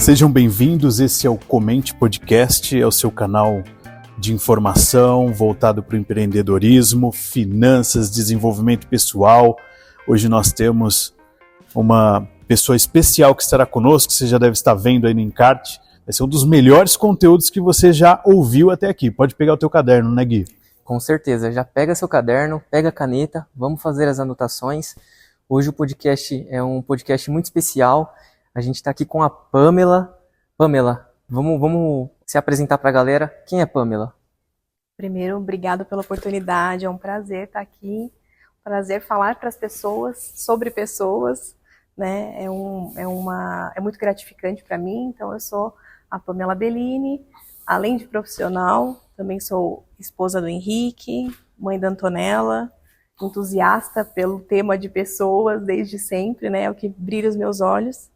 Sejam bem-vindos, esse é o Comente Podcast, é o seu canal de informação voltado para o empreendedorismo, finanças, desenvolvimento pessoal. Hoje nós temos uma pessoa especial que estará conosco, você já deve estar vendo aí no encarte. Vai ser um dos melhores conteúdos que você já ouviu até aqui. Pode pegar o teu caderno, né, Gui? Com certeza, já pega seu caderno, pega a caneta, vamos fazer as anotações. Hoje o podcast é um podcast muito especial. A gente está aqui com a Pamela. Pamela, vamos se apresentar para a galera. Quem é Pamela? Primeiro, obrigado pela oportunidade. É um prazer estar aqui. Prazer falar para as pessoas, sobre pessoas, né? É muito gratificante para mim. Então, eu sou a Pamela Bellini. Além de profissional, também sou esposa do Henrique, mãe da Antonella, entusiasta pelo tema de pessoas desde sempre, né? É o que brilha os meus olhos.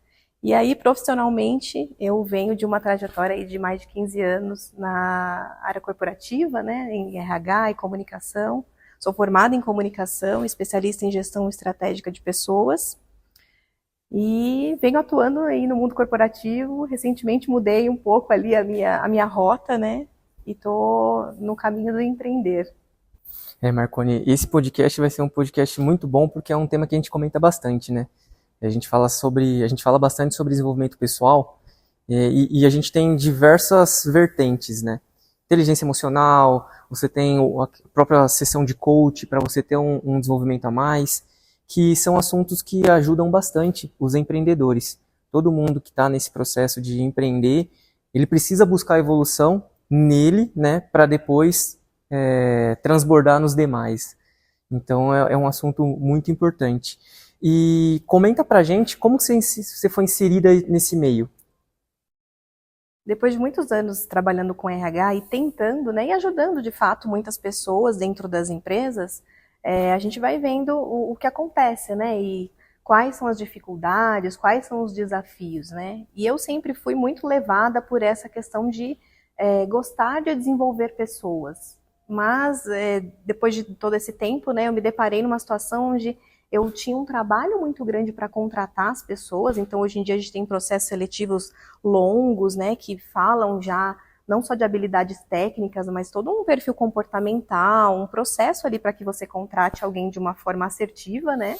E aí, profissionalmente, eu venho de uma trajetória aí de mais de 15 anos na área corporativa, né? Em RH e comunicação. Sou formada em comunicação, especialista em gestão estratégica de pessoas. E venho atuando aí no mundo corporativo. Recentemente mudei um pouco ali a minha rota, né? E tô no caminho do empreender. Marconi, esse podcast vai ser um podcast muito bom porque é um tema que a gente comenta bastante, né? A gente fala bastante sobre desenvolvimento pessoal e a gente tem diversas vertentes, né? Inteligência emocional, você tem a própria sessão de coach para você ter um desenvolvimento a mais, que são assuntos que ajudam bastante os empreendedores. Todo mundo que está nesse processo de empreender, ele precisa buscar evolução nele, né, para depois transbordar nos demais. Então é um assunto muito importante. E comenta pra gente como você foi inserida nesse meio. Depois de muitos anos trabalhando com RH e tentando, né, e ajudando de fato muitas pessoas dentro das empresas, a gente vai vendo o que acontece, né, e quais são as dificuldades, quais são os desafios, né. E eu sempre fui muito levada por essa questão de gostar de desenvolver pessoas. Mas depois de todo esse tempo, né, eu me deparei numa situação onde eu tinha um trabalho muito grande para contratar as pessoas. Então, hoje em dia, a gente tem processos seletivos longos, né, que falam já não só de habilidades técnicas, mas todo um perfil comportamental, um processo ali para que você contrate alguém de uma forma assertiva, né?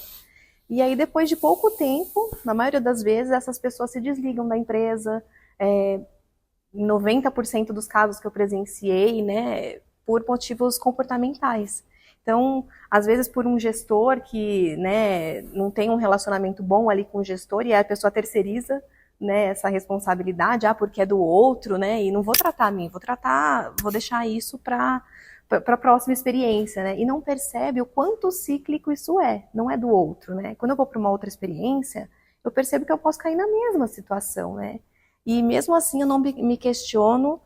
E aí, depois de pouco tempo, na maioria das vezes, essas pessoas se desligam da empresa. Em 90% dos casos que eu presenciei, né, por motivos comportamentais. Então, às vezes por um gestor que, né, não tem um relacionamento bom ali com o gestor e a pessoa terceiriza, né, essa responsabilidade, porque é do outro, né, e não vou tratar a mim, vou deixar isso para a próxima experiência, né, e não percebe o quanto cíclico isso não é do outro, né. Quando eu vou para uma outra experiência, eu percebo que eu posso cair na mesma situação, né, e mesmo assim eu não me questiono,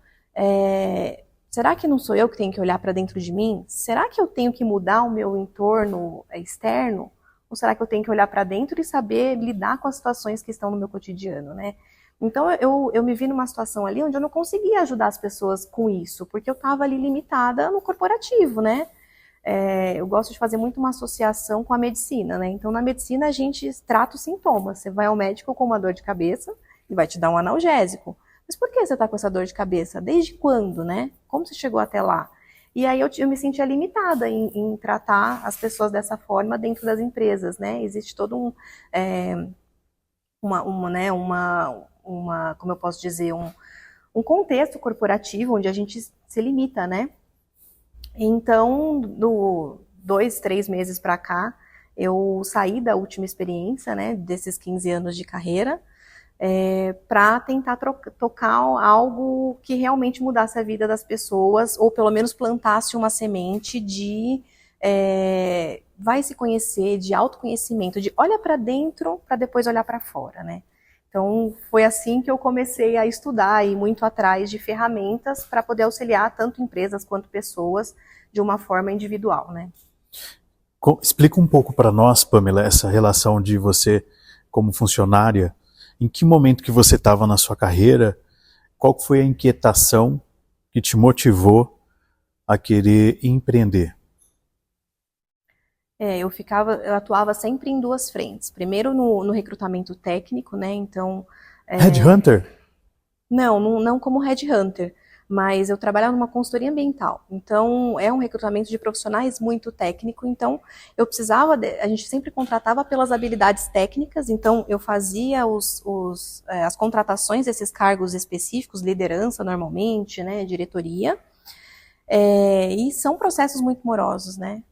será que não sou eu que tenho que olhar para dentro de mim? Será que eu tenho que mudar o meu entorno externo? Ou será que eu tenho que olhar para dentro e saber lidar com as situações que estão no meu cotidiano, né? Então eu me vi numa situação ali onde eu não conseguia ajudar as pessoas com isso, porque eu estava ali limitada no corporativo, né? Eu gosto de fazer muito uma associação com a medicina, né? Então na medicina a gente trata os sintomas. Você vai ao médico com uma dor de cabeça e vai te dar um analgésico. Mas por que você está com essa dor de cabeça? Desde quando, né? Como você chegou até lá? E aí eu me sentia limitada em tratar as pessoas dessa forma dentro das empresas, né? Existe todo como eu posso dizer, um contexto corporativo onde a gente se limita, né? Então, 2, 3 meses para cá, eu saí da última experiência, né? Desses 15 anos de carreira, para tentar tocar algo que realmente mudasse a vida das pessoas, ou pelo menos plantasse uma semente de vai se conhecer, de autoconhecimento, de olha para dentro para depois olhar para fora, né? Então foi assim que eu comecei a estudar e muito atrás de ferramentas para poder auxiliar tanto empresas quanto pessoas de uma forma individual, né? Explica um pouco para nós, Pamela, essa relação de você como funcionária. Em que momento que você estava na sua carreira? Qual foi a inquietação que te motivou a querer empreender? Eu atuava sempre em duas frentes. Primeiro no recrutamento técnico, né? Então. Headhunter? Não como headhunter, mas eu trabalhava numa consultoria ambiental. Então, é um recrutamento de profissionais muito técnico. Então, a gente sempre contratava pelas habilidades técnicas. Então, eu fazia as contratações desses cargos específicos, liderança normalmente, né, diretoria. E são processos muito morosos, né?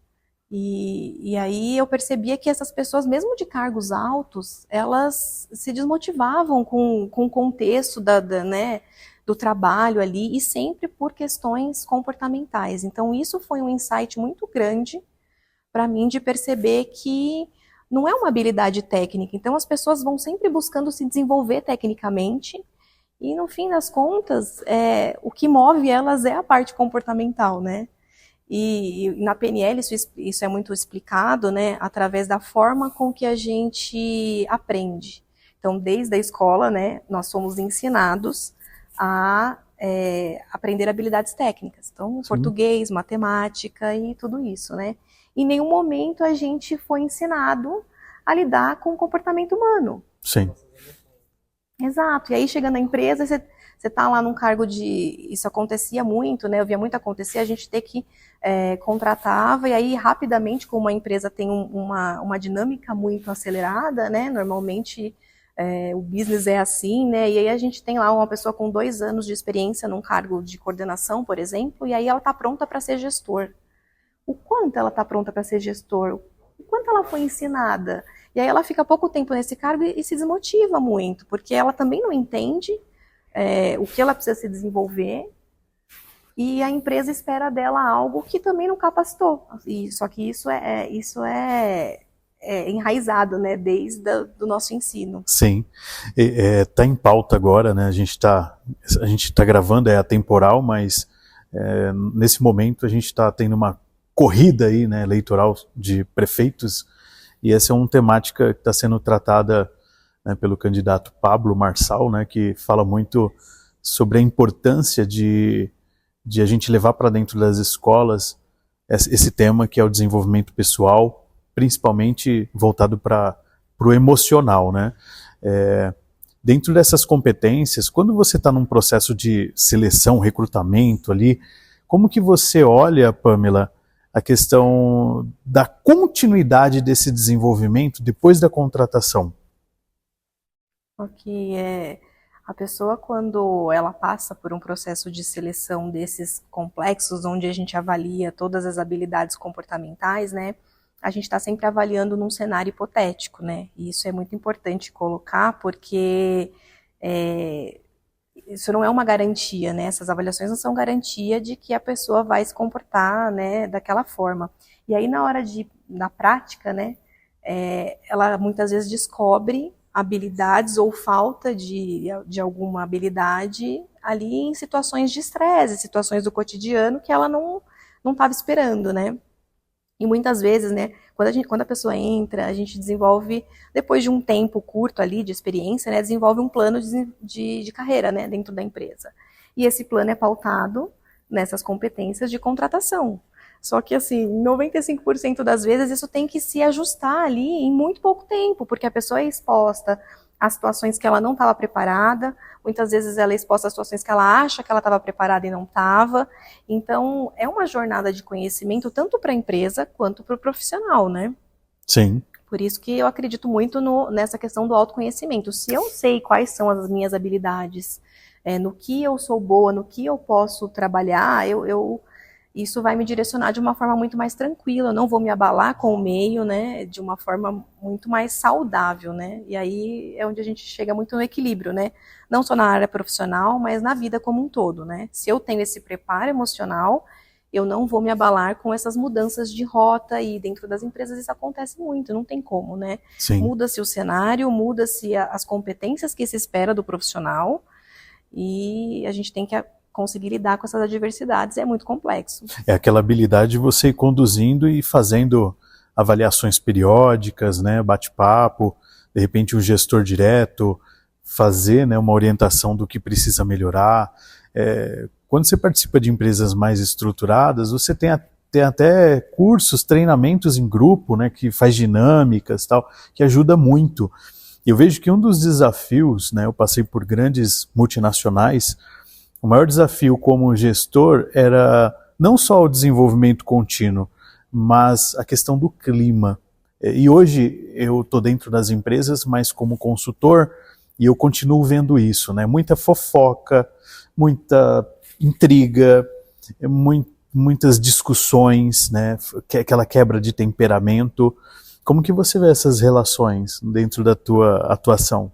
E aí eu percebia que essas pessoas, mesmo de cargos altos, elas se desmotivavam com o contexto né, do trabalho ali, e sempre por questões comportamentais. Então isso foi um insight muito grande para mim, de perceber que não é uma habilidade técnica. Então as pessoas vão sempre buscando se desenvolver tecnicamente, e no fim das contas, o que move elas é a parte comportamental, né? E na PNL isso é muito explicado, né, através da forma com que a gente aprende. Então, desde a escola, né, nós somos ensinados a aprender habilidades técnicas. Então, português, matemática e tudo isso, né? Em nenhum momento a gente foi ensinado a lidar com o comportamento humano. Sim. Exato. E aí, chegando na empresa, você está lá num cargo de... Isso acontecia muito, né? Eu via muito acontecer, a gente ter que contratava, e aí, rapidamente, como a empresa tem uma dinâmica muito acelerada, né? Normalmente, o business é assim, né? E aí a gente tem lá uma pessoa com 2 anos de experiência num cargo de coordenação, por exemplo, e aí ela está pronta para ser gestor. O quanto ela está pronta para ser gestor? O quanto ela foi ensinada? E aí ela fica pouco tempo nesse cargo e se desmotiva muito, porque ela também não entende o que ela precisa se desenvolver, e a empresa espera dela algo que também não capacitou. Só que isso é enraizado, né, desde do nosso ensino. Sim, está em pauta agora, né? A gente tá gravando, é atemporal, mas nesse momento a gente está tendo uma corrida aí, né, eleitoral de prefeitos, e essa é uma temática que está sendo tratada, né, pelo candidato Pablo Marçal, né, que fala muito sobre a importância de a gente levar para dentro das escolas esse tema que é o desenvolvimento pessoal, principalmente voltado para o emocional, né? Dentro dessas competências, quando você está num processo de seleção, recrutamento ali, como que você olha, Pamela, a questão da continuidade desse desenvolvimento depois da contratação? Ok, a pessoa, quando ela passa por um processo de seleção desses complexos, onde a gente avalia todas as habilidades comportamentais, né, a gente está sempre avaliando num cenário hipotético, né, e isso é muito importante colocar, porque isso não é uma garantia, né, essas avaliações não são garantia de que a pessoa vai se comportar, né, daquela forma. E aí, na hora da prática, né, ela muitas vezes descobre habilidades ou falta de alguma habilidade ali em situações de estresse, situações do cotidiano que ela não estava esperando, né? E muitas vezes, né, quando a pessoa entra, a gente desenvolve, depois de um tempo curto ali de experiência, né, desenvolve um plano de carreira, né, dentro da empresa. E esse plano é pautado nessas competências de contratação. Só que, assim, 95% das vezes isso tem que se ajustar ali em muito pouco tempo, porque a pessoa é exposta a situações que ela não estava preparada, muitas vezes ela é exposta a situações que ela acha que ela estava preparada e não estava. Então, é uma jornada de conhecimento tanto para a empresa quanto para o profissional, né? Sim. Por isso que eu acredito muito nessa questão do autoconhecimento. Se eu sei quais são as minhas habilidades, no que eu sou boa, no que eu posso trabalhar, isso vai me direcionar de uma forma muito mais tranquila, eu não vou me abalar com o meio, né, de uma forma muito mais saudável, né, e aí é onde a gente chega muito no equilíbrio, né, não só na área profissional, mas na vida como um todo, né, se eu tenho esse preparo emocional, eu não vou me abalar com essas mudanças de rota, e dentro das empresas isso acontece muito, não tem como, né, muda-se o cenário, muda-se as competências que se espera do profissional, e a gente tem que conseguir lidar com essas adversidades, é muito complexo. É aquela habilidade de você ir conduzindo e fazendo avaliações periódicas, né, bate-papo, de repente um gestor direto, fazer, né, uma orientação do que precisa melhorar. Quando você participa de empresas mais estruturadas, você tem até cursos, treinamentos em grupo, né, que faz dinâmicas, tal, que ajuda muito. Eu vejo que um dos desafios, né, eu passei por grandes multinacionais, o maior desafio como gestor era não só o desenvolvimento contínuo, mas a questão do clima. E hoje eu estou dentro das empresas, mas como consultor, e eu continuo vendo isso, né? Muita fofoca, muita intriga, muitas discussões, né? Aquela quebra de temperamento. Como que você vê essas relações dentro da tua atuação?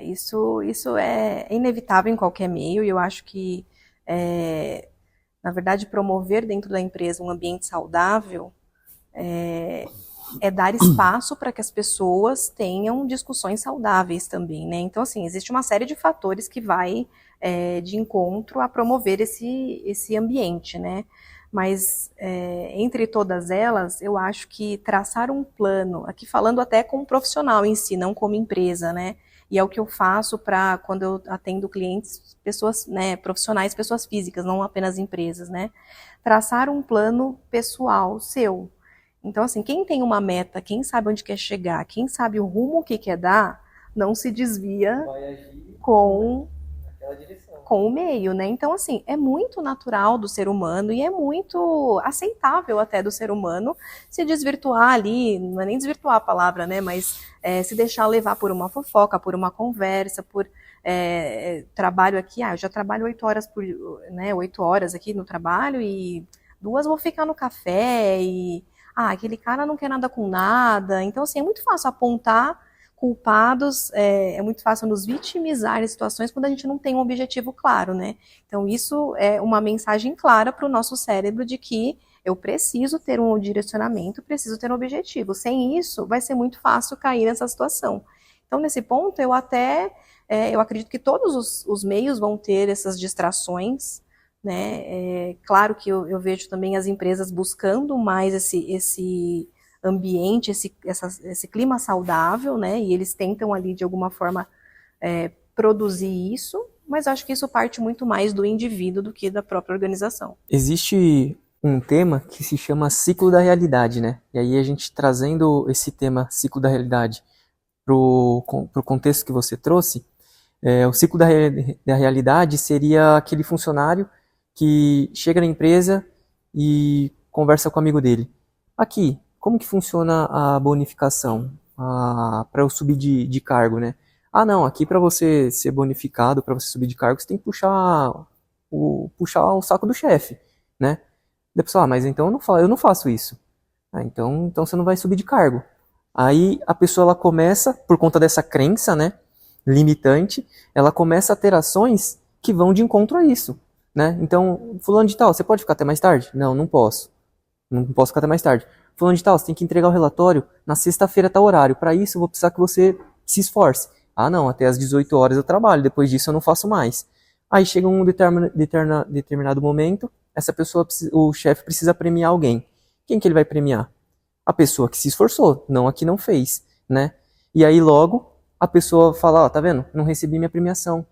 Isso é inevitável em qualquer meio, e eu acho que, na verdade, promover dentro da empresa um ambiente saudável é dar espaço para que as pessoas tenham discussões saudáveis também, né? Então, assim, existe uma série de fatores que vai de encontro a promover esse ambiente, né? Mas, entre todas elas, eu acho que traçar um plano, aqui falando até como profissional em si, não como empresa, né? E é o que eu faço para quando eu atendo clientes, pessoas, né, profissionais, pessoas físicas, não apenas empresas, né? Traçar um plano pessoal seu. Então, assim, quem tem uma meta, quem sabe onde quer chegar, quem sabe o rumo que quer dar, não se desvia com o meio, né? Então, assim, é muito natural do ser humano e é muito aceitável até do ser humano se desvirtuar ali, não é nem desvirtuar a palavra, né? Mas se deixar levar por uma fofoca, por uma conversa, por trabalho aqui, eu já trabalho 8 horas 8 horas aqui no trabalho e 2 vou ficar no café e aquele cara não quer nada com nada. Então, assim, é muito fácil apontar culpados, é muito fácil nos vitimizar em situações quando a gente não tem um objetivo claro, né? Então, isso é uma mensagem clara para o nosso cérebro de que eu preciso ter um direcionamento, preciso ter um objetivo. Sem isso, vai ser muito fácil cair nessa situação. Então, nesse ponto, eu acredito que todos os meios vão ter essas distrações, né? Claro que eu vejo também as empresas buscando mais esse ambiente, esse clima saudável, né? E eles tentam ali de alguma forma produzir isso, mas acho que isso parte muito mais do indivíduo do que da própria organização. Existe um tema que se chama ciclo da realidade, né? E aí a gente trazendo esse tema ciclo da realidade pro contexto que você trouxe, o ciclo da realidade seria aquele funcionário que chega na empresa e conversa com o amigo dele. Aqui, como que funciona a bonificação para eu subir de cargo, né? Não, aqui para você ser bonificado, para você subir de cargo, você tem que puxar o saco do chefe, né? Da pessoa, mas então eu não faço isso. Então você não vai subir de cargo. Aí a pessoa ela começa, por conta dessa crença, né, limitante, ela começa a ter ações que vão de encontro a isso, né? Então, fulano de tal, você pode ficar até mais tarde? Não posso. Não posso ficar até mais tarde. Fulano de tal, você tem que entregar o relatório na sexta-feira, tal horário. Para isso, eu vou precisar que você se esforce. Não, até às 18 horas eu trabalho, depois disso eu não faço mais. Aí chega um determinado momento, essa pessoa, o chefe precisa premiar alguém. Quem que ele vai premiar? A pessoa que se esforçou, não a que não fez, né? E aí logo a pessoa fala, tá vendo? Não recebi minha premiação.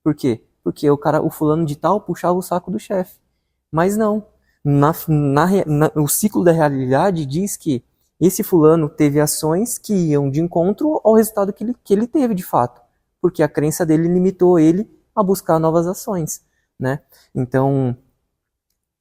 Por quê? Porque o fulano de tal puxava o saco do chefe. Mas não. O ciclo da realidade diz que esse fulano teve ações que iam de encontro ao resultado que ele teve de fato, porque a crença dele limitou ele a buscar novas ações, né? Então,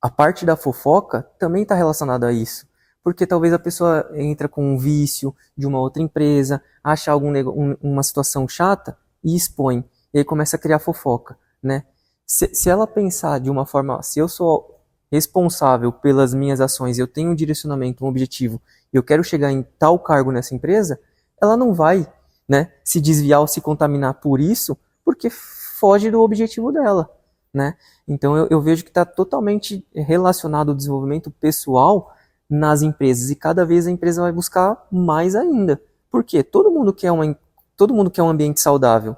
a parte da fofoca também está relacionada a isso, porque talvez a pessoa entra com um vício de uma outra empresa, acha uma situação chata e expõe, e aí começa a criar fofoca, né? Se ela pensar de uma forma, se eu sou responsável pelas minhas ações, eu tenho um direcionamento, um objetivo, eu quero chegar em tal cargo nessa empresa, ela não vai, né, se desviar ou se contaminar por isso, porque foge do objetivo dela, né? Então eu vejo que está totalmente relacionado ao desenvolvimento pessoal nas empresas, e cada vez a empresa vai buscar mais ainda. Por quê? Todo mundo quer um ambiente saudável,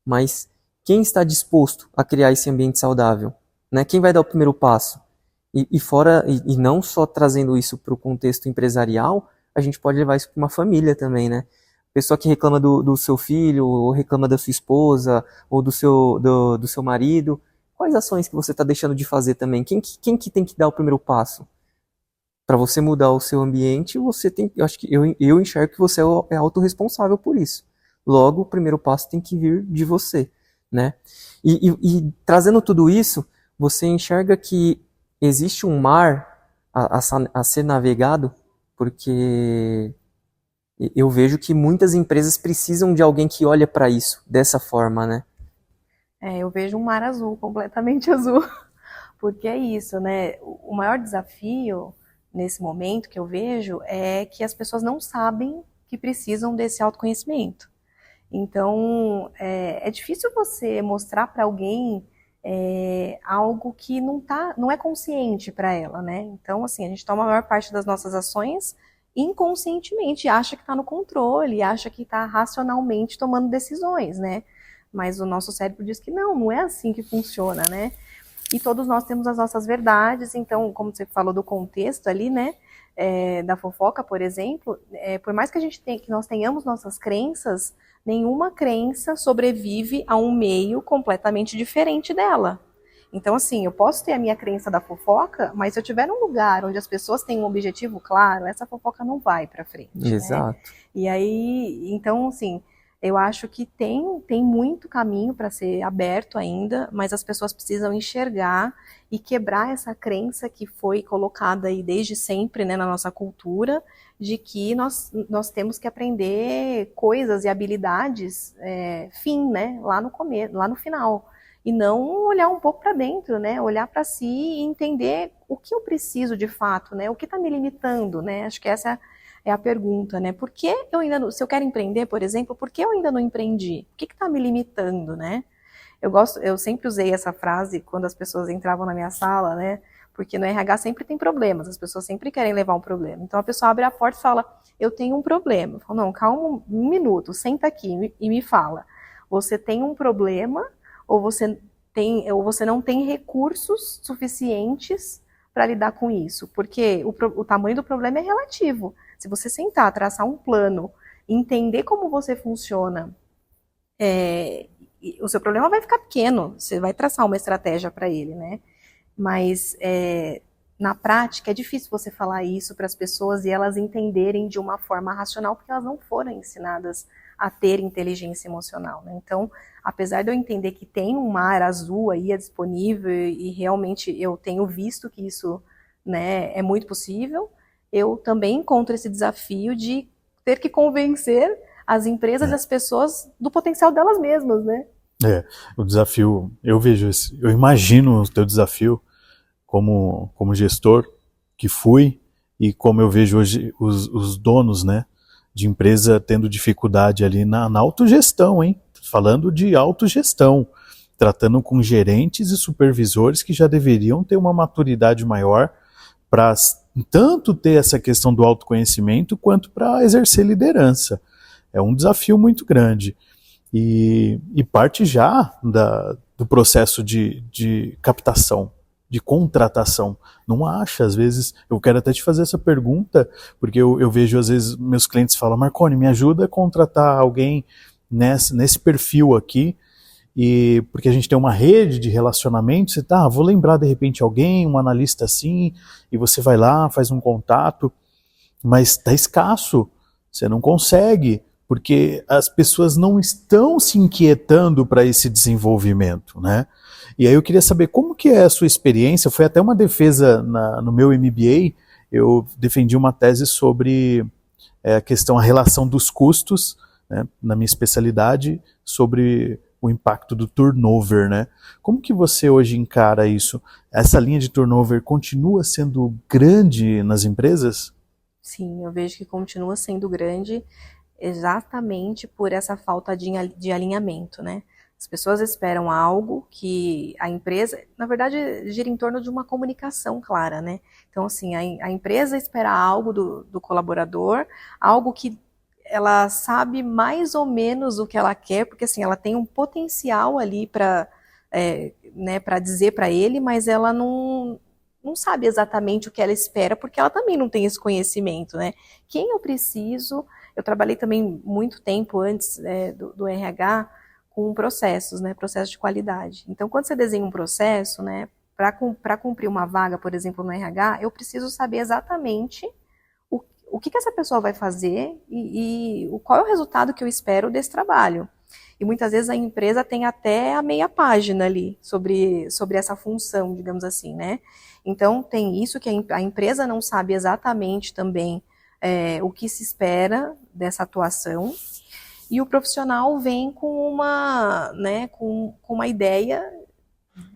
mas quem está disposto a criar esse ambiente saudável? Né? Quem vai dar o primeiro passo? E não só trazendo isso para o contexto empresarial, a gente pode levar isso para uma família também, né? Pessoa que reclama do seu filho, ou reclama da sua esposa, ou do seu marido. Quais ações que você está deixando de fazer também? Quem que tem que dar o primeiro passo? Para você mudar o seu ambiente, você tem, eu acho que eu enxergo que você é autorresponsável por isso. Logo, o primeiro passo tem que vir de você, né? E trazendo tudo isso, você enxerga que existe um mar a ser navegado, porque eu vejo que muitas empresas precisam de alguém que olha para isso dessa forma, né? Eu vejo um mar azul, completamente azul, porque é isso, né? O maior desafio nesse momento que eu vejo é que as pessoas não sabem que precisam desse autoconhecimento. Então, é difícil você mostrar para alguém algo que não é consciente para ela, né? Então, assim, a gente toma a maior parte das nossas ações inconscientemente, acha que está no controle, acha que está racionalmente tomando decisões, né? Mas o nosso cérebro diz que não é assim que funciona, né? E todos nós temos as nossas verdades, então, como você falou do contexto ali, né? Da fofoca, por exemplo, por mais que que nós tenhamos nossas crenças, nenhuma crença sobrevive a um meio completamente diferente dela. Então, assim, eu posso ter a minha crença da fofoca, mas se eu estiver num lugar onde as pessoas têm um objetivo claro, essa fofoca não vai para frente. Exato. Né? E aí, então, assim, eu acho que tem muito caminho para ser aberto ainda, mas as pessoas precisam enxergar e quebrar essa crença que foi colocada aí desde sempre, né, na nossa cultura, de que nós temos que aprender coisas e habilidades né, lá no começo, lá no final. E não olhar um pouco para dentro, né? Olhar para si e entender o que eu preciso de fato, né? O que está me limitando, né? Acho que essa é a pergunta, né? Por que eu ainda não, se eu quero empreender, por exemplo, por que eu ainda não empreendi? O que está me limitando, né? Eu sempre usei essa frase quando as pessoas entravam na minha sala, né? Porque no RH sempre tem problemas, as pessoas sempre querem levar um problema. Então a pessoa abre a porta e fala, eu tenho um problema. Eu falo, não, calma um minuto, senta aqui e me fala. Você tem um problema ou você não tem recursos suficientes para lidar com isso? Porque o tamanho do problema é relativo. Se você sentar, traçar um plano, entender como você funciona, o seu problema vai ficar pequeno. Você vai traçar uma estratégia para ele, né? Mas na prática é difícil você falar isso para as pessoas e elas entenderem de uma forma racional, porque elas não foram ensinadas a ter inteligência emocional, né? Então, apesar de eu entender que tem um mar azul aí disponível e realmente eu tenho visto que isso, né, é muito possível, eu também encontro esse desafio de ter que convencer as empresas e as pessoas do potencial delas mesmas, né? O desafio, eu imagino o teu desafio como gestor que fui e como eu vejo hoje os donos, né, de empresa tendo dificuldade ali na autogestão, hein? Falando de autogestão, tratando com gerentes e supervisores que já deveriam ter uma maturidade maior para tanto ter essa questão do autoconhecimento quanto para exercer liderança. É um desafio muito grande. E parte já do processo de captação, de contratação. Não acha, às vezes, eu quero até te fazer essa pergunta, porque eu vejo, às vezes, meus clientes falam, Marconi, me ajuda a contratar alguém nesse perfil aqui, porque a gente tem uma rede de relacionamentos, você vou lembrar de repente alguém, um analista assim, e você vai lá, faz um contato, mas está escasso, você não consegue, porque as pessoas não estão se inquietando para esse desenvolvimento, né? E aí eu queria saber como que é a sua experiência, foi até uma defesa no meu MBA, eu defendi uma tese sobre a relação dos custos, né, na minha especialidade, sobre o impacto do turnover, né? Como que você hoje encara isso? Essa linha de turnover continua sendo grande nas empresas? Sim, eu vejo que continua sendo grande exatamente por essa falta de alinhamento, né? As pessoas esperam algo que a empresa, na verdade, gira em torno de uma comunicação clara, né? Então, assim, a empresa espera algo do colaborador, algo que ela sabe mais ou menos o que ela quer, porque, assim, ela tem um potencial ali para né, para dizer para ele, mas ela não sabe exatamente o que ela espera, porque ela também não tem esse conhecimento, né? Quem eu preciso... Eu trabalhei também muito tempo antes do RH com processos, né, processo de qualidade. Então, quando você desenha um processo, né, para cumprir uma vaga, por exemplo, no RH, eu preciso saber exatamente o que essa pessoa vai fazer e qual é o resultado que eu espero desse trabalho. E muitas vezes a empresa tem até a meia página ali sobre essa função, digamos assim, né? Então tem isso que a empresa não sabe exatamente também o que se espera dessa atuação, e o profissional vem com uma ideia,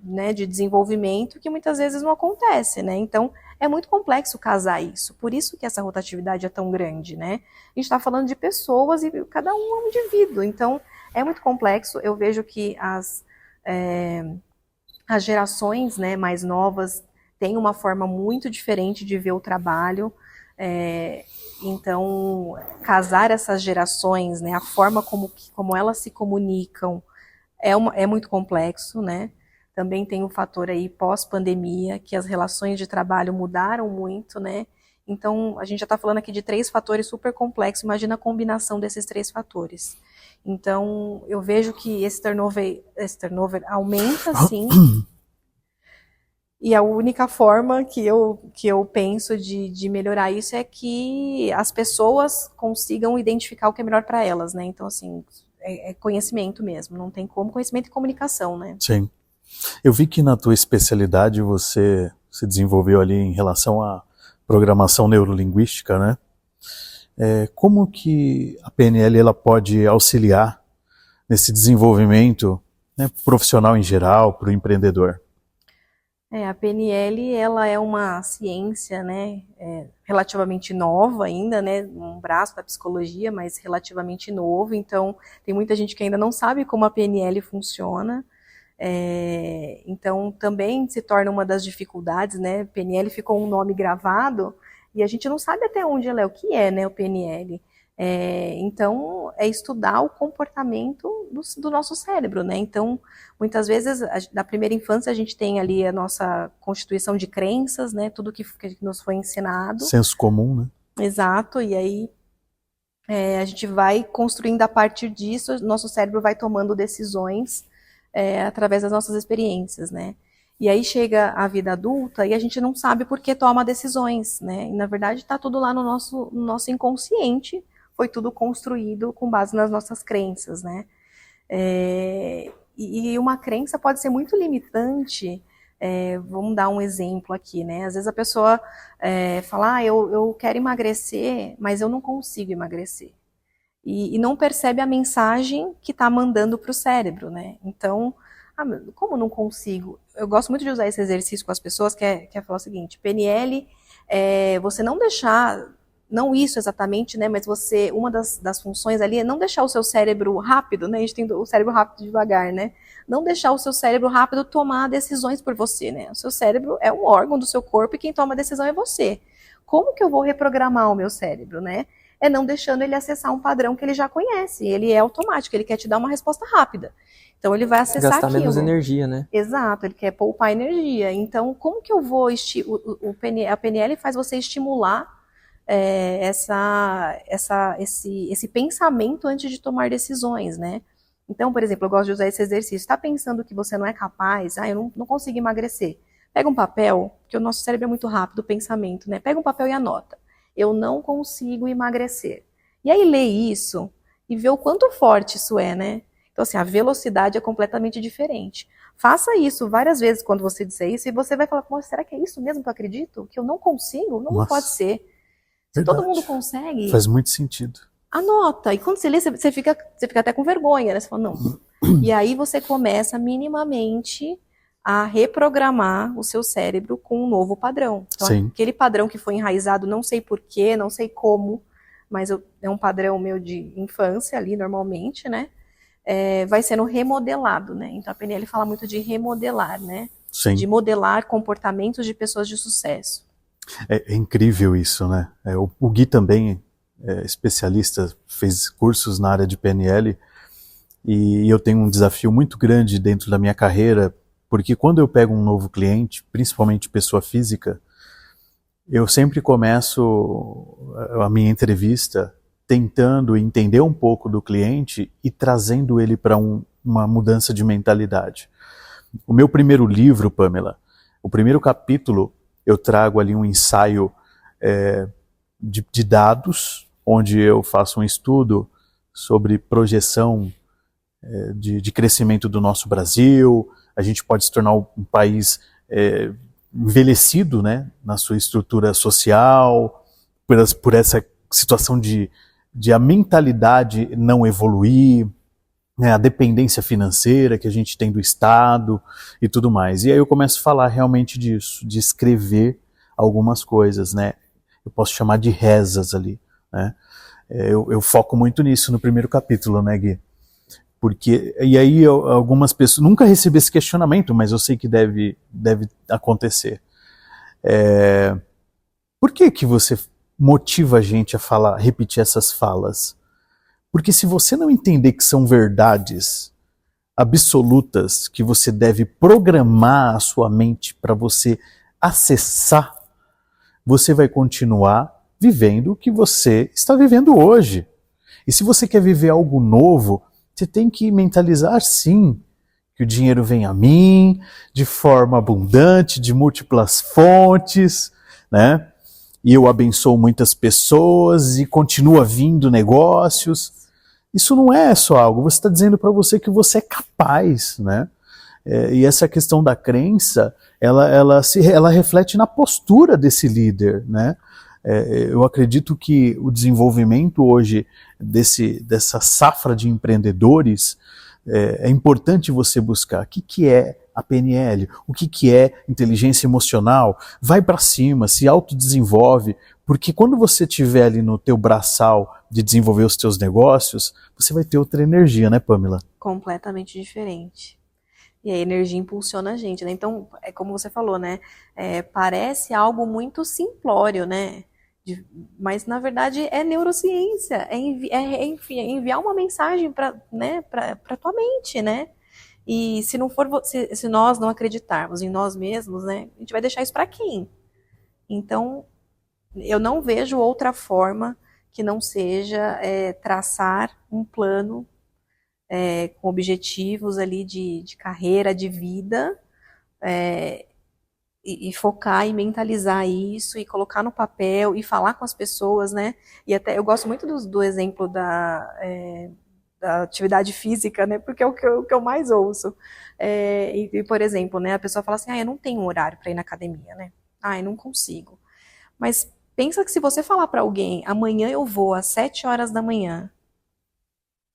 né, de desenvolvimento que muitas vezes não acontece, né? Então é muito complexo casar isso. Por isso que essa rotatividade é tão grande, né? A gente está falando de pessoas e cada um é um indivíduo. Então é muito complexo. Eu vejo que as gerações, né, mais novas têm uma forma muito diferente de ver o trabalho. Então casar essas gerações, né, a forma como elas se comunicam é muito complexo, né? Também tem o fator aí pós-pandemia, que as relações de trabalho mudaram muito, né? Então, a gente já está falando aqui de 3 fatores super complexos, imagina a combinação desses 3 fatores. Então, eu vejo que esse turnover aumenta, sim, e a única forma que eu penso de melhorar isso é que as pessoas consigam identificar o que é melhor para elas, né? Então, assim, é conhecimento mesmo, não tem como, conhecimento e comunicação, né? Sim. Eu vi que na tua especialidade você se desenvolveu ali em relação à programação neurolinguística, né? Como que a PNL ela pode auxiliar nesse desenvolvimento, né, profissional em geral, para o empreendedor? A PNL, ela é uma ciência, né, relativamente nova ainda, né, um braço da psicologia, mas relativamente novo, então tem muita gente que ainda não sabe como a PNL funciona. Então também se torna uma das dificuldades, né? PNL ficou um nome gravado e a gente não sabe até onde ela é, o que é, né, o PNL. Então é estudar o comportamento do nosso cérebro, né? Então muitas vezes na primeira infância a gente tem ali a nossa constituição de crenças, né? Tudo que nos foi ensinado. Senso comum, né? Exato, e aí a gente vai construindo a partir disso, nosso cérebro vai tomando decisões através das nossas experiências, né? E aí chega a vida adulta e a gente não sabe por que toma decisões, né? E na verdade está tudo lá no nosso inconsciente, foi tudo construído com base nas nossas crenças, né? E uma crença pode ser muito limitante. Vamos dar um exemplo aqui, né? Às vezes a pessoa fala, eu quero emagrecer, mas eu não consigo emagrecer. E não percebe a mensagem que está mandando para o cérebro, né? Então, como não consigo? Eu gosto muito de usar esse exercício com as pessoas, que é falar o seguinte, PNL você não deixar, não isso exatamente, né? Mas uma das funções ali é não deixar o seu cérebro rápido, né? A gente tem o cérebro rápido e devagar, né? Não deixar o seu cérebro rápido tomar decisões por você, né? O seu cérebro é um órgão do seu corpo e quem toma a decisão é você. Como que eu vou reprogramar o meu cérebro, né? É não deixando ele acessar um padrão que ele já conhece. Ele é automático, ele quer te dar uma resposta rápida. Então ele vai acessar gastar aquilo. menos energia, né? Exato, ele quer poupar energia. Então, como que eu vou... A PNL faz você estimular esse pensamento antes de tomar decisões, né? Então, por exemplo, eu gosto de usar esse exercício. Está pensando que você não é capaz? Eu não consigo emagrecer. Pega um papel, porque o nosso cérebro é muito rápido, o pensamento, né? Pega um papel e anota. Eu não consigo emagrecer. E aí lê isso e vê o quanto forte isso é, né? Então, assim, a velocidade é completamente diferente. Faça isso várias vezes quando você disser isso e você vai falar, será que é isso mesmo que eu acredito? Que eu não consigo? Não pode ser. Se Verdade. todo mundo consegue... Faz muito sentido. Anota. E quando você lê, você fica até com vergonha, né? Você fala, não. E aí você começa minimamente a reprogramar o seu cérebro com um novo padrão. Então, Sim. aquele padrão que foi enraizado, não sei porquê, não sei como, mas é um padrão meu de infância ali, normalmente, né? Vai sendo remodelado, né? Então, a PNL fala muito de remodelar, né? Sim. De modelar comportamentos de pessoas de sucesso. É incrível isso, né? O Gui também é especialista, fez cursos na área de PNL e eu tenho um desafio muito grande dentro da minha carreira, porque quando eu pego um novo cliente, principalmente pessoa física, eu sempre começo a minha entrevista tentando entender um pouco do cliente e trazendo ele para uma mudança de mentalidade. O meu primeiro livro, Pamela, o primeiro capítulo, eu trago ali um ensaio de dados, onde eu faço um estudo sobre projeção de crescimento do nosso Brasil. A gente pode se tornar um país envelhecido, né, na sua estrutura social, por essa situação de a mentalidade não evoluir, né, a dependência financeira que a gente tem do Estado e tudo mais. E aí eu começo a falar realmente disso, de escrever algumas coisas, né? Eu posso chamar de rezas ali, né? Eu foco muito nisso no primeiro capítulo, né, Gui? Porque, e aí algumas pessoas, nunca recebi esse questionamento, mas eu sei que deve acontecer. Por que você motiva a gente a falar, repetir essas falas? Porque se você não entender que são verdades absolutas, que você deve programar a sua mente para você acessar, você vai continuar vivendo o que você está vivendo hoje. E se você quer viver algo novo, você tem que mentalizar, sim, que o dinheiro vem a mim, de forma abundante, de múltiplas fontes, né? E eu abençoo muitas pessoas e continua vindo negócios. Isso não é só algo, você está dizendo para você que você é capaz, né? E essa questão da crença, ela reflete na postura desse líder, né? Eu acredito que o desenvolvimento hoje dessa safra de empreendedores, é importante você buscar o que é a PNL, o que é inteligência emocional. Vai para cima, se autodesenvolve, porque quando você estiver ali no teu braçal de desenvolver os teus negócios, você vai ter outra energia, né, Pamela? Completamente diferente. E a energia impulsiona a gente, né? Então, é como você falou, né? Parece algo muito simplório, né? Mas, na verdade, é neurociência. Enviar uma mensagem para, né, para tua mente, né? E se não for, se nós não acreditarmos em nós mesmos, né? A gente vai deixar isso para quem? Então, eu não vejo outra forma que não seja traçar um plano com objetivos ali de carreira, de vida, e focar e mentalizar isso, e colocar no papel, e falar com as pessoas, né? E até eu gosto muito do exemplo da atividade física, né? Porque é o que eu mais ouço. Por exemplo, né? A pessoa fala assim, eu não tenho um horário para ir na academia, né? Eu não consigo. Mas pensa que se você falar para alguém, amanhã eu vou às 7 horas da manhã,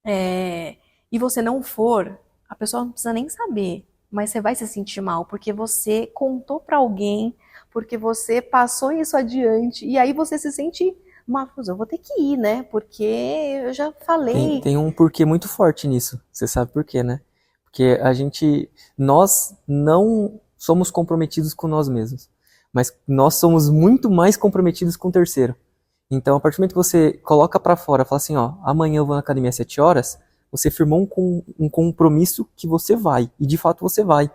e você não for, a pessoa não precisa nem saber, mas você vai se sentir mal, porque você contou para alguém, porque você passou isso adiante, e aí você se sente mal, eu vou ter que ir, né? Porque eu já falei. Tem um porquê muito forte nisso, você sabe por quê, né? Porque nós não somos comprometidos com nós mesmos, mas nós somos muito mais comprometidos com o terceiro. Então, a partir do momento que você coloca pra fora, fala assim, amanhã eu vou na academia às 7 horas, você firmou um compromisso que você vai, e de fato você vai.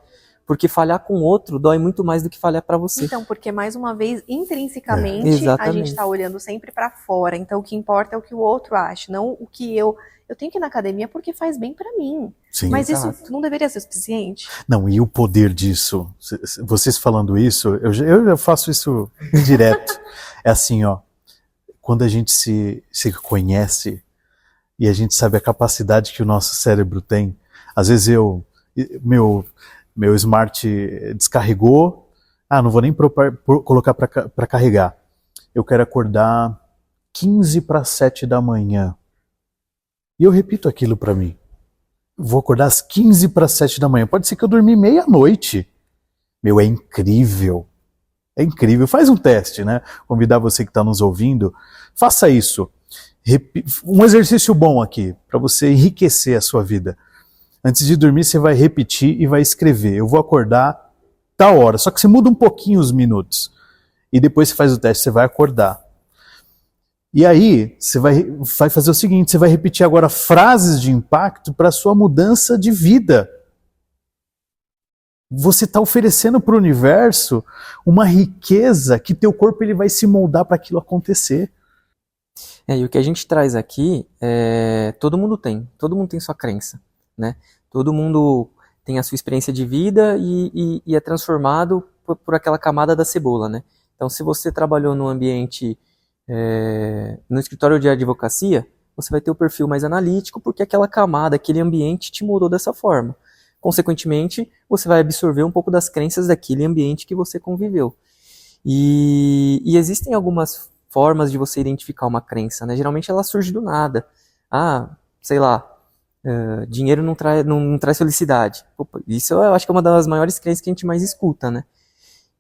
Porque falhar com o outro dói muito mais do que falhar pra você. Então, porque mais uma vez, intrinsecamente, a gente tá olhando sempre pra fora. Então, o que importa é o que o outro acha, não o que eu tenho que ir na academia porque faz bem pra mim. Sim, mas exato. Isso não deveria ser suficiente? Não, e o poder disso, vocês falando isso, eu já faço isso direto. É assim, quando a gente se conhece e a gente sabe a capacidade que o nosso cérebro tem, às vezes meu smart descarregou, não vou nem colocar para carregar. Eu quero acordar 6:45 da manhã. E eu repito aquilo para mim. Vou acordar às 6:45 da manhã. Pode ser que eu dormi meia-noite. É incrível. É incrível. Faz um teste, né? Convidar você que está nos ouvindo. Faça isso. Um exercício bom aqui, para você enriquecer a sua vida. Antes de dormir, você vai repetir e vai escrever. Eu vou acordar tal hora. Só que você muda um pouquinho os minutos. E depois você faz o teste, você vai acordar. E aí, você vai fazer o seguinte, você vai repetir agora frases de impacto para a sua mudança de vida. Você está oferecendo para o universo uma riqueza que teu corpo ele vai se moldar para aquilo acontecer. E o que a gente traz aqui, todo mundo tem sua crença, né? Todo mundo tem a sua experiência de vida e é transformado por aquela camada da cebola, né? Então, se você trabalhou num ambiente No escritório de advocacia, você vai ter o perfil mais analítico, porque aquela camada, aquele ambiente te mudou dessa forma. Consequentemente, você vai absorver um pouco das crenças daquele ambiente que você conviveu. E existem algumas formas de você identificar uma crença, né? Geralmente ela surge do nada. Sei lá, dinheiro não traz felicidade. Opa, isso eu acho que é uma das maiores crenças que a gente mais escuta, né?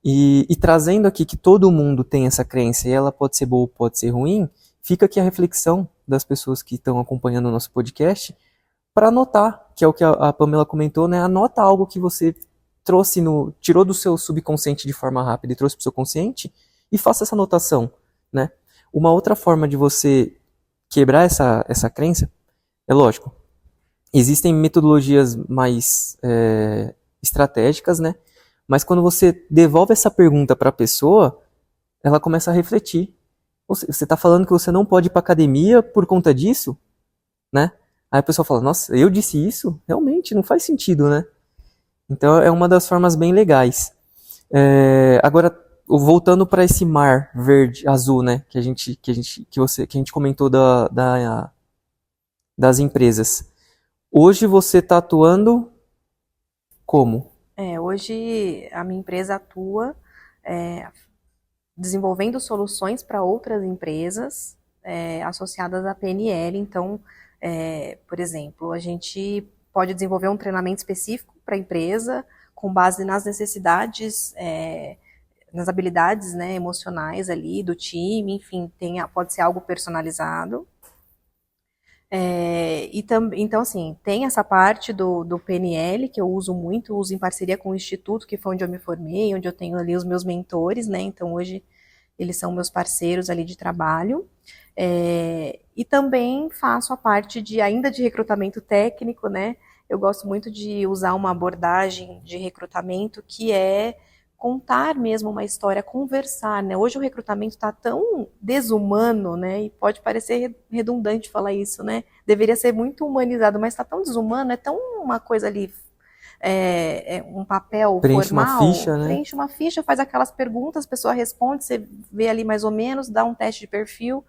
E trazendo aqui que todo mundo tem essa crença e ela pode ser boa ou pode ser ruim, fica aqui a reflexão das pessoas que estão acompanhando o nosso podcast para anotar, que é o que a Pamela comentou, né? Anota algo que você tirou do seu subconsciente de forma rápida e trouxe para o seu consciente e faça essa anotação, né? Uma outra forma de você quebrar essa crença, é lógico, existem metodologias mais estratégicas, né? Mas quando você devolve essa pergunta para a pessoa, ela começa a refletir. Você está falando que você não pode ir para academia por conta disso, né? Aí a pessoa fala, nossa, eu disse isso? Realmente, não faz sentido, né? Então é uma das formas bem legais. Agora, voltando para esse mar verde, azul, né? Que a gente comentou das empresas. Hoje você está atuando como? Hoje a minha empresa atua desenvolvendo soluções para outras empresas associadas à PNL. Então, por exemplo, a gente pode desenvolver um treinamento específico para a empresa com base nas necessidades, nas habilidades, né, emocionais ali do time, enfim, pode ser algo personalizado. Então, assim, tem essa parte do PNL, que eu uso muito, uso em parceria com o Instituto, que foi onde eu me formei, onde eu tenho ali os meus mentores, né? Então, hoje, eles são meus parceiros ali de trabalho. E também faço a parte ainda de recrutamento técnico, né? Eu gosto muito de usar uma abordagem de recrutamento que é contar mesmo uma história, conversar, né? Hoje o recrutamento está tão desumano, né? E pode parecer redundante falar isso, né? Deveria ser muito humanizado, mas está tão desumano, é tão uma coisa ali, um papel Preenche formal. uma ficha, né? Preenche uma ficha, faz aquelas perguntas, a pessoa responde, você vê ali mais ou menos, dá um teste de perfil.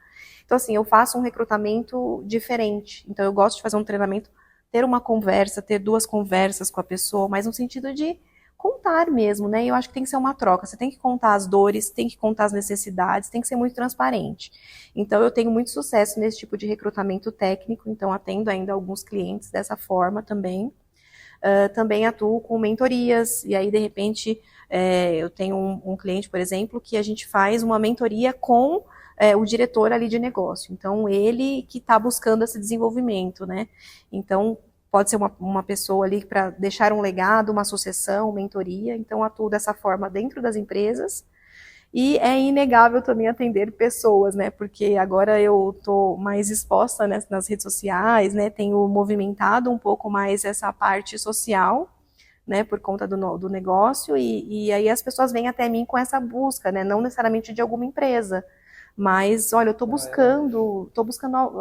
Então, assim, eu faço um recrutamento diferente. Então, eu gosto de fazer um treinamento, ter uma conversa, ter 2 conversas com a pessoa, mas no sentido de contar mesmo, né? Eu acho que tem que ser uma troca. Você tem que contar as dores, tem que contar as necessidades, tem que ser muito transparente. Então, eu tenho muito sucesso nesse tipo de recrutamento técnico, então atendo ainda alguns clientes dessa forma também. Também atuo com mentorias, e aí, de repente, eu tenho um cliente, por exemplo, que a gente faz uma mentoria com o diretor ali de negócio. Então, ele que está buscando esse desenvolvimento, né? Então, pode ser uma pessoa ali para deixar um legado, uma sucessão, mentoria. Então, atuo dessa forma dentro das empresas. E é inegável também atender pessoas, né? Porque agora eu estou mais exposta, né, nas redes sociais, né? Tenho movimentado um pouco mais essa parte social, né? Por conta do negócio. E aí as pessoas vêm até mim com essa busca, né? Não necessariamente de alguma empresa. Mas, olha, eu estou buscando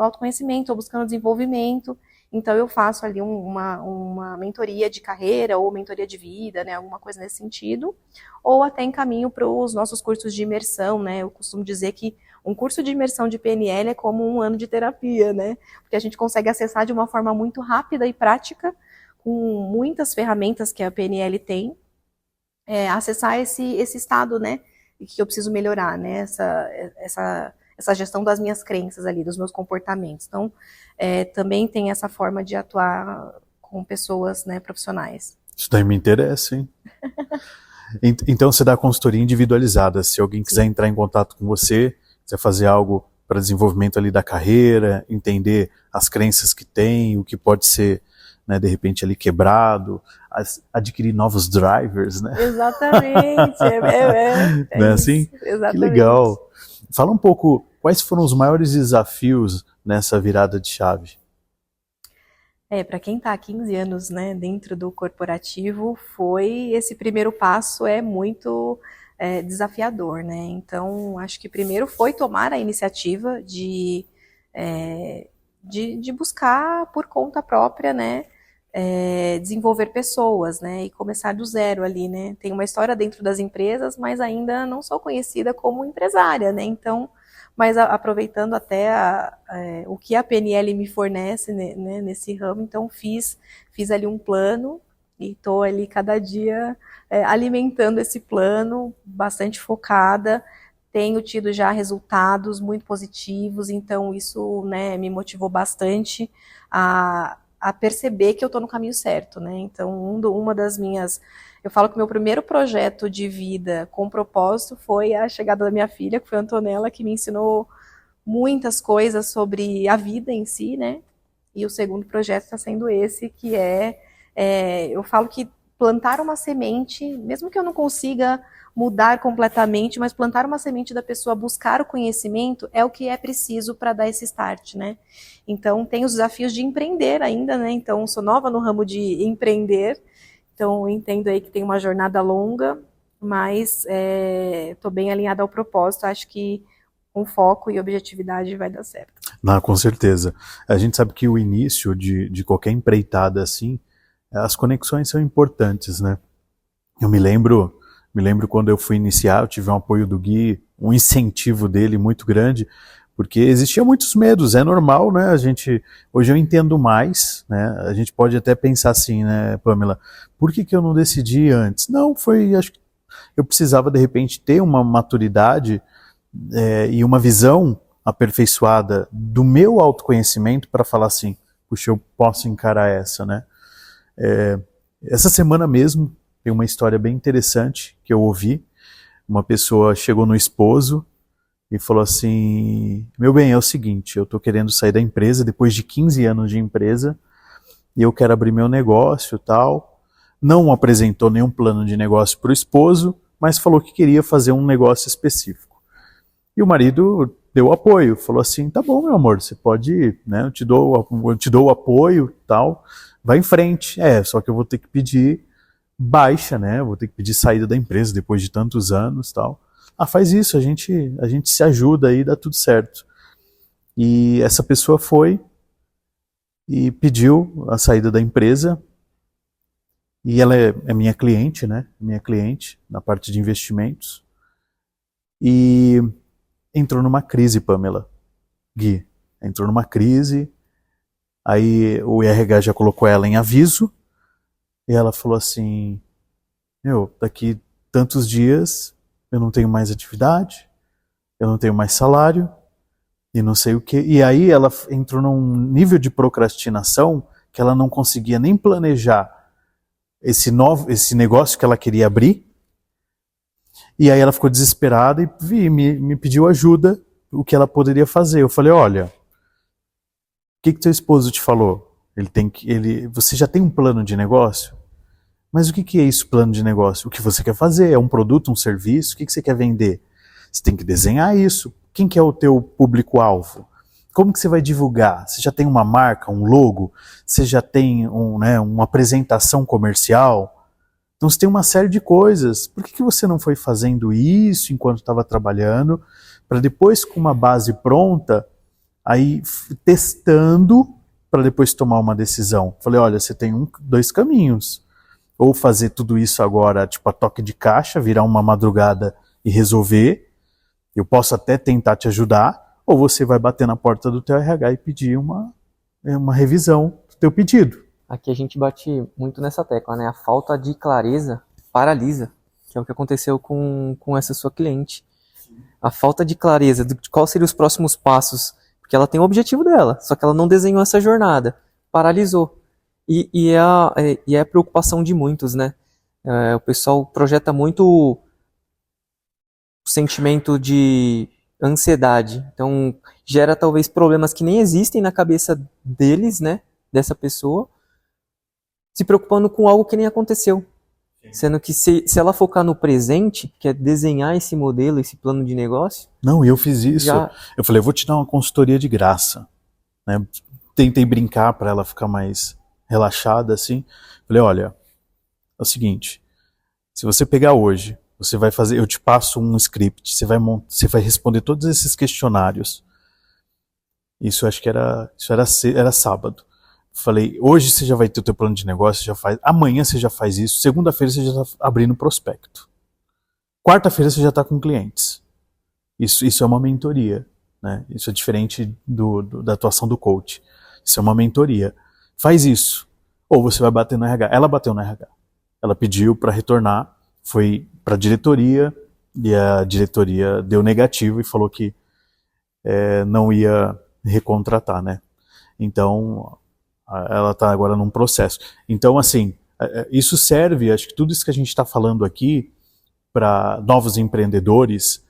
autoconhecimento, estou buscando desenvolvimento. Então, eu faço ali uma mentoria de carreira ou mentoria de vida, né, alguma coisa nesse sentido, ou até encaminho para os nossos cursos de imersão, né, eu costumo dizer que um curso de imersão de PNL é como um ano de terapia, né, porque a gente consegue acessar de uma forma muito rápida e prática, com muitas ferramentas que a PNL tem, acessar esse estado, né, que eu preciso melhorar, né, essa gestão das minhas crenças ali, dos meus comportamentos. Então, também tem essa forma de atuar com pessoas, né, profissionais. Isso daí me interessa, hein? Então você dá consultoria individualizada. Se alguém quiser entrar em contato com você, quiser fazer algo para desenvolvimento ali da carreira, entender as crenças que tem, o que pode ser, né, de repente ali quebrado, adquirir novos drivers, né? Exatamente. Não é assim? Exatamente. Que legal. Fala um pouco, quais foram os maiores desafios nessa virada de chave? Para quem está há 15 anos, né, dentro do corporativo, esse primeiro passo é muito desafiador, né? Então, acho que primeiro foi tomar a iniciativa de buscar por conta própria, né, desenvolver pessoas, né, e começar do zero ali, né. Tem uma história dentro das empresas, mas ainda não sou conhecida como empresária, né. Então, mas aproveitando até o que a PNL me fornece, né, nesse ramo, então fiz ali um plano e estou ali cada dia alimentando esse plano, bastante focada. Tenho tido já resultados muito positivos, então isso, né, me motivou bastante a perceber que eu estou no caminho certo, né? Então, uma das minhas... Eu falo que o meu primeiro projeto de vida com propósito foi a chegada da minha filha, que foi a Antonella, que me ensinou muitas coisas sobre a vida em si, né? E o segundo projeto está sendo esse, que eu falo que plantar uma semente, mesmo que eu não consiga mudar completamente, mas plantar uma semente da pessoa buscar o conhecimento é o que é preciso para dar esse start, né? Então, tem os desafios de empreender ainda, né? Então, sou nova no ramo de empreender, então entendo aí que tem uma jornada longa, mas estou bem alinhada ao propósito, acho que com foco e objetividade vai dar certo. Não, com certeza. A gente sabe que o início de qualquer empreitada assim, as conexões são importantes, né? Eu me lembro quando eu fui iniciar, eu tive um apoio do Gui, um incentivo dele muito grande, porque existiam muitos medos, é normal, né? Hoje eu entendo mais, né? A gente pode até pensar assim, né, Pamela, por que eu não decidi antes? Não, acho que eu precisava de repente ter uma maturidade e uma visão aperfeiçoada do meu autoconhecimento para falar assim, puxa, eu posso encarar essa, né? Essa semana mesmo, tem uma história bem interessante que eu ouvi. Uma pessoa chegou no esposo e falou assim, meu bem, é o seguinte, eu estou querendo sair da empresa depois de 15 anos de empresa e eu quero abrir meu negócio e tal. Não apresentou nenhum plano de negócio para o esposo, mas falou que queria fazer um negócio específico. E o marido deu apoio, falou assim, tá bom, meu amor, você pode ir, né? Eu te dou o apoio e tal, vai em frente. Só que eu vou ter que pedir baixa, né? Vou ter que pedir saída da empresa depois de tantos anos, tal. Faz isso, a gente se ajuda aí, dá tudo certo. E essa pessoa foi e pediu a saída da empresa. E ela é minha cliente, né? Minha cliente na parte de investimentos. E entrou numa crise, Pamela. Gui, entrou numa crise. Aí o RH já colocou ela em aviso. E ela falou assim, daqui tantos dias eu não tenho mais atividade, eu não tenho mais salário, e não sei o quê. E aí ela entrou num nível de procrastinação que ela não conseguia nem planejar esse negócio que ela queria abrir. E aí ela ficou desesperada e me pediu ajuda, o que ela poderia fazer. Eu falei, olha, o que teu esposo te falou? Você já tem um plano de negócio? Mas o que é isso, plano de negócio? O que você quer fazer? É um produto, um serviço? O que você quer vender? Você tem que desenhar isso. Quem que é o teu público-alvo? Como que você vai divulgar? Você já tem uma marca, um logo? Você já tem uma apresentação comercial? Então você tem uma série de coisas. Por que você não foi fazendo isso enquanto estava trabalhando, para depois, com uma base pronta, aí testando, para depois tomar uma decisão? Falei, olha, você tem dois caminhos. Ou fazer tudo isso agora, tipo a toque de caixa, virar uma madrugada e resolver, eu posso até tentar te ajudar, ou você vai bater na porta do teu RH e pedir uma revisão do teu pedido. Aqui a gente bate muito nessa tecla, né? A falta de clareza paralisa, que é o que aconteceu com essa sua cliente. A falta de clareza de quais seriam os próximos passos, porque ela tem o objetivo dela, só que ela não desenhou essa jornada, paralisou. E é a preocupação de muitos, né? O pessoal projeta muito o sentimento de ansiedade. Então, gera talvez problemas que nem existem na cabeça deles, né? Dessa pessoa, se preocupando com algo que nem aconteceu. Sim. Sendo que se ela focar no presente, que é desenhar esse modelo, esse plano de negócio... Não, eu fiz isso. Eu falei, eu vou te dar uma consultoria de graça. Né? Tentei brincar para ela ficar mais relaxada, assim. Falei, olha, é o seguinte, se você pegar hoje, você vai fazer, eu te passo um script, você vai responder todos esses questionários. Isso acho que era sábado. Falei, hoje você já vai ter o teu plano de negócio, já faz, amanhã você já faz isso, segunda-feira você já está abrindo prospecto. Quarta-feira você já está com clientes. Isso é uma mentoria. né? Isso é diferente da atuação do coach. Isso é uma mentoria. Faz isso. Ou você vai bater no RH. Ela bateu no RH. Ela pediu para retornar, foi para a diretoria, e a diretoria deu negativo e falou que não ia recontratar, né? Então, ela está agora num processo. Então, assim, isso serve, acho que tudo isso que a gente está falando aqui, para novos empreendedores,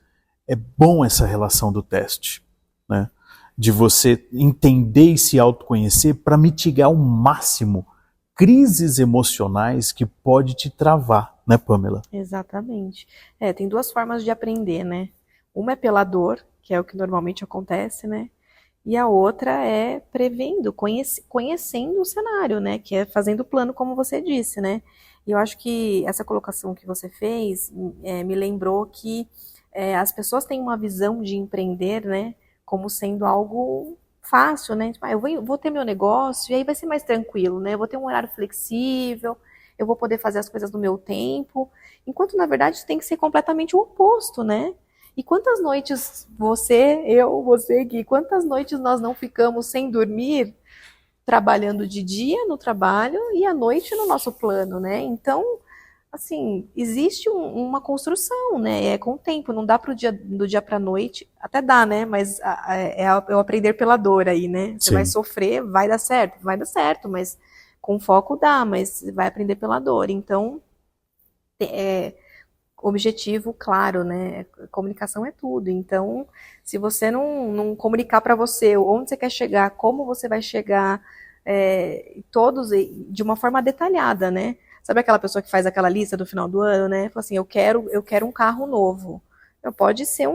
é bom essa relação do teste, né? De você entender e se autoconhecer para mitigar ao máximo crises emocionais que pode te travar, né, Pamela? Exatamente. Tem duas formas de aprender, né? Uma é pela dor, que é o que normalmente acontece, né? E a outra é prevendo, conhecendo o cenário, né? Que é fazendo o plano, como você disse, né? E eu acho que essa colocação que você fez me lembrou que as pessoas têm uma visão de empreender, né? Como sendo algo fácil, né? Tipo, eu vou ter meu negócio e aí vai ser mais tranquilo, né? Eu vou ter um horário flexível, eu vou poder fazer as coisas no meu tempo, enquanto na verdade isso tem que ser completamente o oposto, né? E quantas noites você, Gui, quantas noites nós não ficamos sem dormir, trabalhando de dia no trabalho e à noite no nosso plano, né? Então, assim, existe uma construção, né? É com o tempo, não dá do dia para a noite, até dá, né? Mas é o aprender pela dor aí, né? Você vai sofrer, vai dar certo, mas com foco dá, mas vai aprender pela dor. Então, objetivo claro, né? Comunicação é tudo. Então, se você não comunicar para você onde você quer chegar, como você vai chegar, todos de uma forma detalhada, né? Sabe aquela pessoa que faz aquela lista do final do ano, né? Fala assim, eu quero um carro novo. Pode ser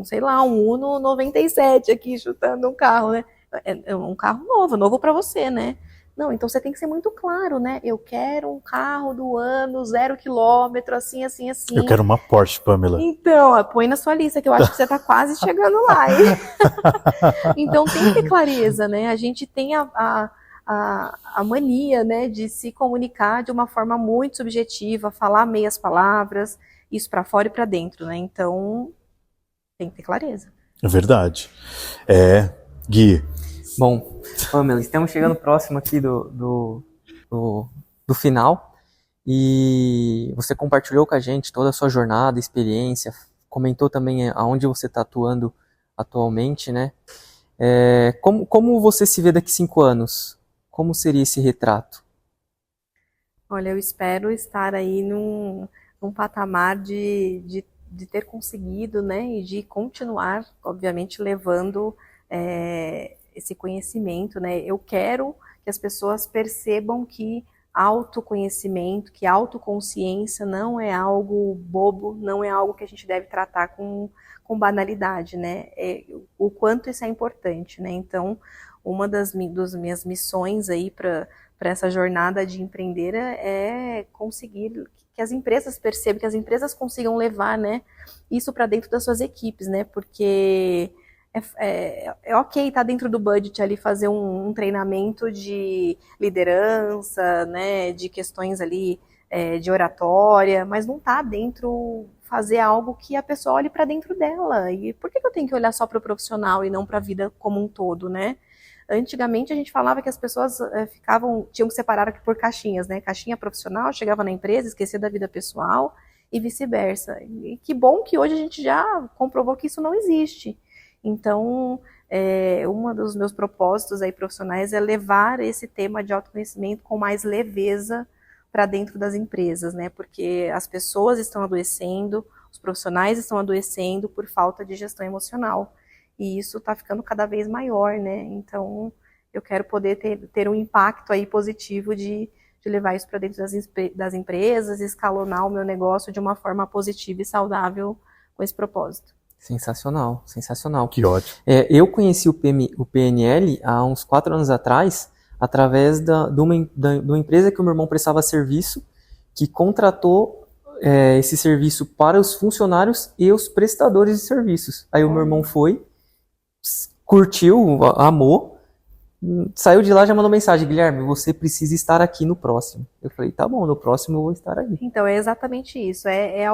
sei lá, um Uno 97 aqui, chutando um carro, né? É um carro novo para você, né? Não, então você tem que ser muito claro, né? Eu quero um carro do ano, 0 quilômetro, assim, assim, assim. Eu quero uma Porsche, Pamela. Então, põe na sua lista, que eu acho que você está quase chegando lá, hein? Então tem que ter clareza, né? A gente tem a mania, né, de se comunicar de uma forma muito subjetiva, falar meias palavras, isso para fora e para dentro, né? Então, tem que ter clareza. É verdade. Gui. Bom, Pamela, estamos chegando próximo aqui do final e você compartilhou com a gente toda a sua jornada, experiência, comentou também aonde você está atuando atualmente, né? Como você se vê daqui 5 anos? Como seria esse retrato? Olha, eu espero estar aí num patamar de ter conseguido, né, e de continuar, obviamente, levando esse conhecimento, né? Eu quero que as pessoas percebam que autoconhecimento, que autoconsciência não é algo bobo, não é algo que a gente deve tratar com banalidade, né? O quanto isso é importante, né? Então, uma das minhas missões aí para essa jornada de empreender é conseguir que as empresas percebam, que as empresas consigam levar, né, isso para dentro das suas equipes, né? Porque é ok estar dentro do budget ali, fazer um treinamento de liderança, né, de questões ali de oratória, mas não tá dentro fazer algo que a pessoa olhe para dentro dela. E por que eu tenho que olhar só para o profissional e não para a vida como um todo, né? Antigamente a gente falava que as pessoas tinham que separar por caixinhas, né? Caixinha profissional, chegava na empresa, esquecia da vida pessoal e vice-versa. E que bom que hoje a gente já comprovou que isso não existe. Então, um dos meus propósitos aí profissionais é levar esse tema de autoconhecimento com mais leveza para dentro das empresas, né? Porque as pessoas estão adoecendo, os profissionais estão adoecendo por falta de gestão emocional. E isso está ficando cada vez maior, né? Então, eu quero poder ter um impacto aí positivo de levar isso para dentro das empresas, escalonar o meu negócio de uma forma positiva e saudável com esse propósito. Sensacional, sensacional. Que ótimo. Eu conheci o PNL há uns 4 anos atrás, através de uma empresa que o meu irmão prestava serviço, que contratou esse serviço para os funcionários e os prestadores de serviços. Aí o meu irmão foi, curtiu, amou, saiu de lá e já mandou mensagem: Guilherme, você precisa estar aqui no próximo. Eu falei, tá bom, no próximo eu vou estar aí. Então, é exatamente isso. É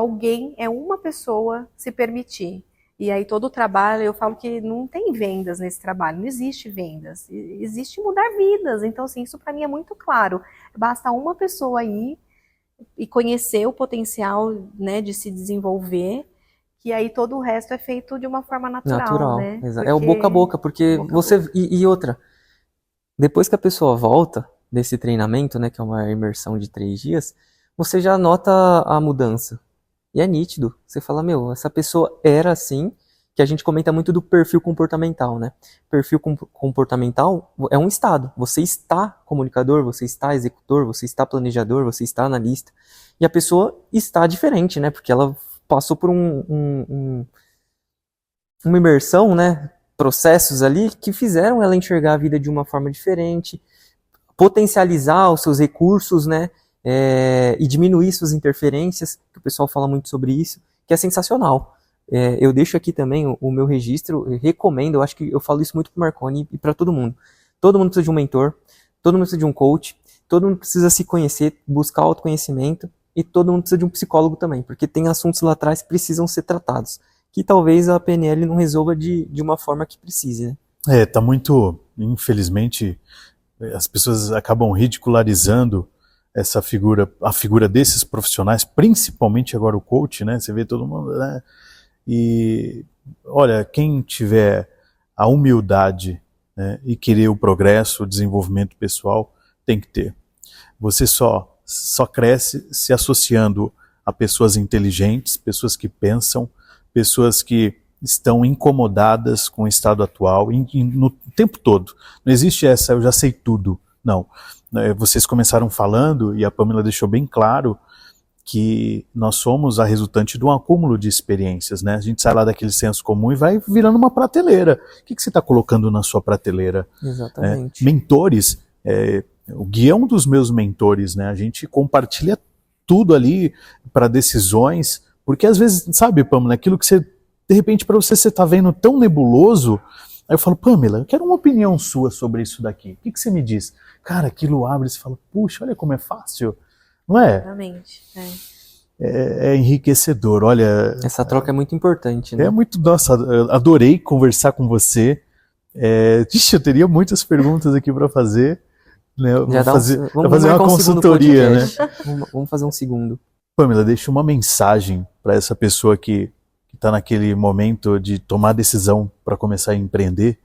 uma pessoa se permitir. E aí todo o trabalho, eu falo que não tem vendas nesse trabalho, não existe vendas, existe mudar vidas. Então, assim, isso para mim é muito claro. Basta uma pessoa aí e conhecer o potencial, né, de se desenvolver, que aí todo o resto é feito de uma forma natural, né? Exato. É o boca a boca, porque você... E outra, depois que a pessoa volta desse treinamento, né, que é uma imersão de 3 dias, você já nota a mudança. E é nítido. Você fala, meu, essa pessoa era assim, que a gente comenta muito do perfil comportamental, né? Perfil comportamental é um estado. Você está comunicador, você está executor, você está planejador, você está analista. E a pessoa está diferente, né? Porque ela passou por uma imersão, né? Processos ali que fizeram ela enxergar a vida de uma forma diferente, potencializar os seus recursos, né? E diminuir suas interferências, que o pessoal fala muito sobre isso, que é sensacional. Eu deixo aqui também o meu registro, eu recomendo, eu acho que eu falo isso muito pro Marconi e para todo mundo. Todo mundo precisa de um mentor, todo mundo precisa de um coach, todo mundo precisa se conhecer, buscar autoconhecimento, e todo mundo precisa de um psicólogo também, porque tem assuntos lá atrás que precisam ser tratados, que talvez a PNL não resolva de uma forma que precise, né? Tá muito, infelizmente, as pessoas acabam ridicularizando essa figura, a figura desses profissionais, principalmente agora o coach, né? Você vê todo mundo, né? E olha, quem tiver a humildade, né, e querer o progresso, o desenvolvimento pessoal, tem que ter. Você só cresce se associando a pessoas inteligentes, pessoas que pensam, pessoas que estão incomodadas com o estado atual no tempo todo. Não existe essa, eu já sei tudo. Não. Vocês começaram falando, e a Pamela deixou bem claro, que nós somos a resultante de um acúmulo de experiências, né? A gente sai lá daquele senso comum e vai virando uma prateleira. O que você está colocando na sua prateleira? Exatamente. Mentores, o Gui é um dos meus mentores, né? A gente compartilha tudo ali para decisões, porque às vezes, sabe, Pamela, aquilo que você, de repente, para você está vendo tão nebuloso, aí eu falo, Pamela, eu quero uma opinião sua sobre isso daqui. O que você me diz? Cara, aquilo abre e você fala, puxa, olha como é fácil. Não é? Exatamente. É enriquecedor, olha... Essa troca é muito importante, né? Nossa, adorei conversar com você. Eu teria muitas perguntas aqui para fazer. Né? Vamos fazer uma consultoria, né? Vamos fazer um segundo. Pamela, deixa uma mensagem para essa pessoa que está naquele momento de tomar decisão para começar a empreender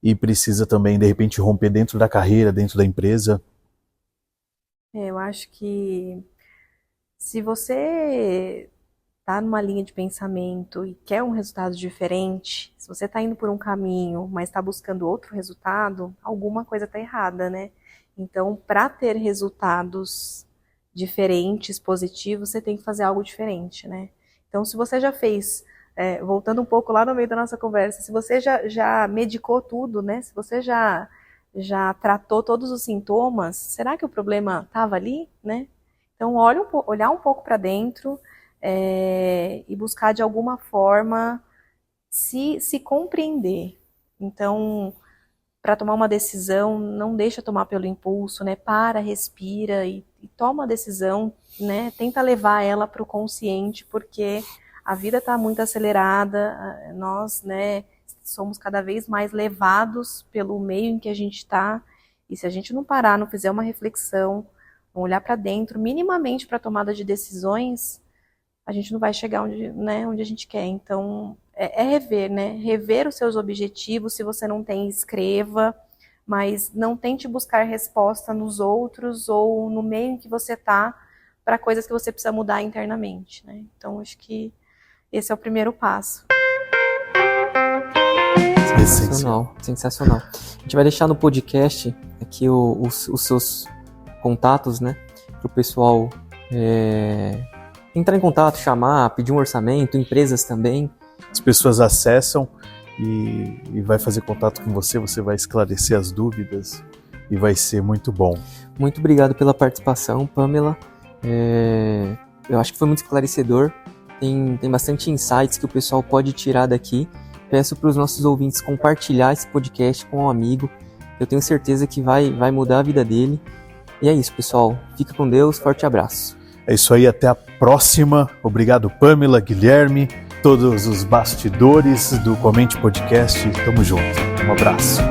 e precisa também, de repente, romper dentro da carreira, dentro da empresa. Eu acho que se você está numa linha de pensamento e quer um resultado diferente, se você está indo por um caminho, mas está buscando outro resultado, alguma coisa está errada, né? Então, para ter resultados diferentes, positivos, você tem que fazer algo diferente, né? Então, se você já fez, voltando um pouco lá no meio da nossa conversa, se você já medicou tudo, né? Se você já tratou todos os sintomas, será que o problema estava ali, né? Então, olhar um pouco para dentro e buscar de alguma forma se compreender. Então, para tomar uma decisão, não deixa tomar pelo impulso, né? Para, respira e toma a decisão, né? Tenta levar ela para o consciente, porque a vida está muito acelerada, nós, né, somos cada vez mais levados pelo meio em que a gente está, e se a gente não parar, não fizer uma reflexão, não olhar para dentro, minimamente para a tomada de decisões, a gente não vai chegar onde a gente quer. Então, rever, né? Rever os seus objetivos. Se você não tem, escreva, mas não tente buscar resposta nos outros ou no meio em que você está para coisas que você precisa mudar internamente, né? Então, acho que esse é o primeiro passo. Sensacional. A gente vai deixar no podcast aqui os seus contatos, né? Para o pessoal entrar em contato, chamar, pedir um orçamento, empresas também. As pessoas acessam e vai fazer contato com você, você vai esclarecer as dúvidas e vai ser muito bom. Muito obrigado pela participação, Pamela. Eu acho que foi muito esclarecedor. Tem bastante insights que o pessoal pode tirar daqui. Peço para os nossos ouvintes compartilhar esse podcast com um amigo. Eu tenho certeza que vai mudar a vida dele. E é isso, pessoal. Fica com Deus. Forte abraço. É isso aí. Até a próxima. Obrigado, Pamela, Guilherme. todos os bastidores do Comente Podcast. Tamo junto. Um abraço.